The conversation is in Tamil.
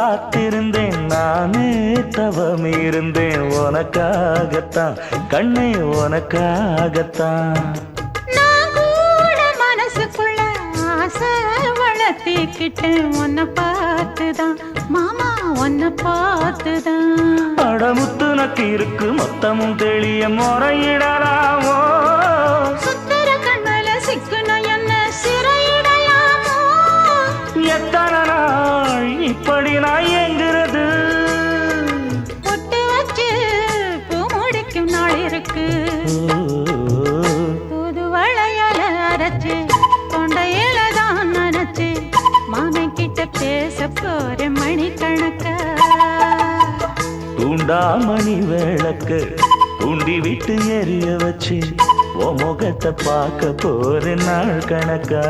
காத்திருந்தேன் நானே தவம் இருந்தேன் உனக்காகத்தான் கண்ணே உனக்காகத்தான் நான் கூட மனசுக்குள்ள ஆசை வளர்த்திக்கிட்டேன் உன்னை பார்த்துதான் மாமா உன்னை பார்த்துதான் அடமுத்து நக்கு இருக்கு மொத்தமும் தெளிய முறையிடலாமோ சுத்தர கண்மல சிக்குன என்ன சிறையிடையாமோ எத்தனை நாள் இப்படி நான் எங்கிறது பொட்டு வச்சு பூ முடிக்கும் நாள் இருக்கு புது வளையல அரைச்சு கொண்டையில தான் நினைச்சு மாமன் கிட்ட பேச போற மணிக்கணக்கா தூண்டாமணி விளக்கு தூண்டி விட்டு எரிய வச்சு உன் முகத்தை பார்க்க போற நாள் கணக்கா